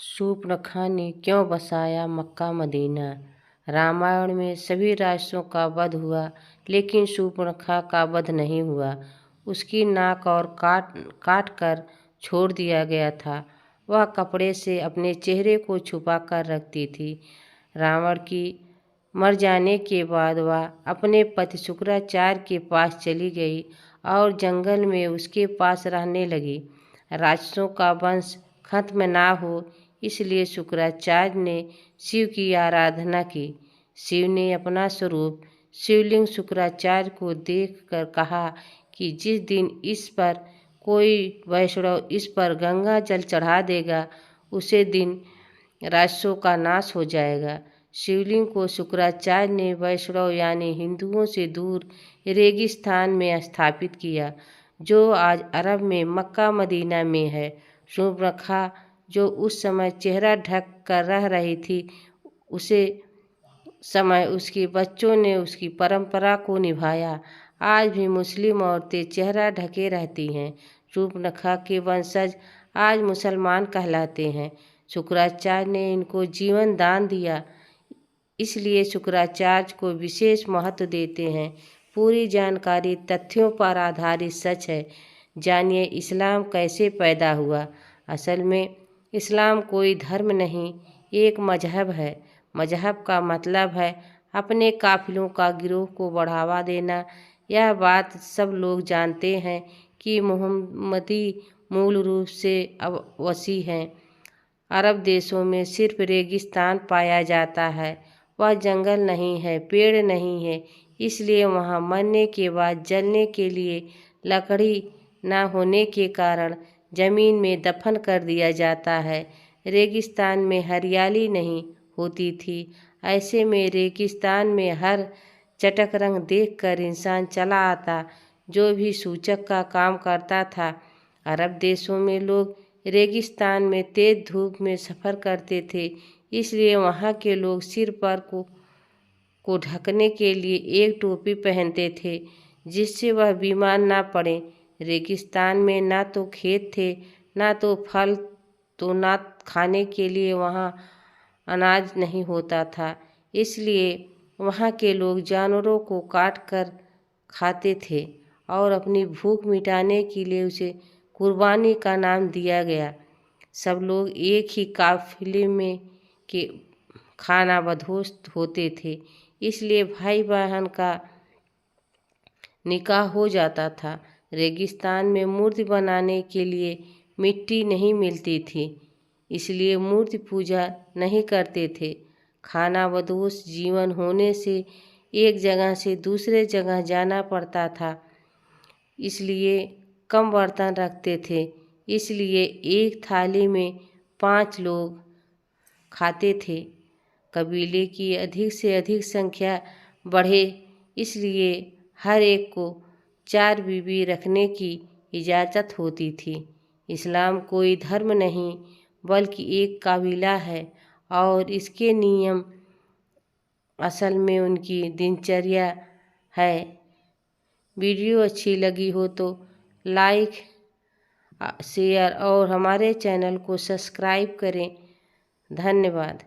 शूर्पणखा ने क्यों बसाया मक्का मदीना। रामायण में सभी राक्षसों का वध हुआ, लेकिन शूर्पणखा का वध नहीं हुआ। उसकी नाक और काट कर छोड़ दिया गया था। वह कपड़े से अपने चेहरे को छुपा कर रखती थी। रावण की मर जाने के बाद वह अपने पति शुक्राचार्य के पास चली गई और जंगल में उसके पास रहने लगी। राक्षसों का वंश खत्म ना हो, इसलिए शुक्राचार्य ने शिव की आराधना की। शिव ने अपना स्वरूप शिवलिंग शुक्राचार्य को देखकर कहा कि जिस दिन इस पर कोई वैष्णव इस पर गंगा जल चढ़ा देगा, उसे दिन राक्षसों का नाश हो जाएगा। शिवलिंग को शुक्राचार्य ने वैष्णव यानी हिंदुओं से दूर रेगिस्तान में स्थापित किया, जो आज अरब में मक्का मदीना में है। शूर्पणखा जो उस समय चेहरा ढक कर रह रही थी, उसे समय उसके बच्चों ने उसकी परंपरा को निभाया। आज भी मुस्लिम औरतें चेहरा ढके रहती हैं। शूर्पणखा के वंशज आज मुसलमान कहलाते हैं। शुक्राचार्य ने इनको जीवन दान दिया, इसलिए शुक्राचार्य को विशेष महत्व देते हैं। पूरी जानकारी तथ्यों पर आधारित सच है। जानिए इस्लाम कैसे पैदा हुआ। असल में इस्लाम कोई धर्म नहीं, एक मजहब है। मजहब का मतलब है अपने काफिलों का गिरोह को बढ़ावा देना। यह बात सब लोग जानते हैं कि मुहम्मदी मूल रूप से वसी हैं। अरब देशों में सिर्फ रेगिस्तान पाया जाता है। वह जंगल नहीं है, पेड़ नहीं है, इसलिए वहाँ मरने के बाद जलने के लिए लकड़ी न होने के कारण जमीन में दफन कर दिया जाता है। रेगिस्तान में हरियाली नहीं होती थी। ऐसे में रेगिस्तान में हर चटक रंग देखकर इंसान चला आता, जो भी सूचक का काम करता था। अरब देशों में लोग रेगिस्तान में तेज धूप में सफ़र करते थे, इसलिए वहाँ के लोग सिर पर को ढकने के लिए एक टोपी पहनते थे, जिससे वह बीमार ना पड़े। रेगिस्तान में ना तो खेत थे, ना तो फल, तो ना खाने के लिए वहाँ अनाज नहीं होता था, इसलिए वहाँ के लोग जानवरों को काट कर खाते थे और अपनी भूख मिटाने के लिए उसे कुर्बानी का नाम दिया गया। सब लोग एक ही काफिले में के खानाबदोश होते थे, इसलिए भाई बहन का निकाह हो जाता था। रेगिस्तान में मूर्ति बनाने के लिए मिट्टी नहीं मिलती थी, इसलिए मूर्ति पूजा नहीं करते थे। खानाबदोश जीवन होने से एक जगह से दूसरे जगह जाना पड़ता था, इसलिए कम बर्तन रखते थे, इसलिए एक थाली में 5 लोग खाते थे। कबीले की अधिक से अधिक संख्या बढ़े, इसलिए हर एक को 4 बीवी रखने की इजाज़त होती थी। इस्लाम कोई धर्म नहीं, बल्कि एक कबीला है और इसके नियम असल में उनकी दिनचर्या है। वीडियो अच्छी लगी हो तो लाइक, शेयर और हमारे चैनल को सब्सक्राइब करें। धन्यवाद।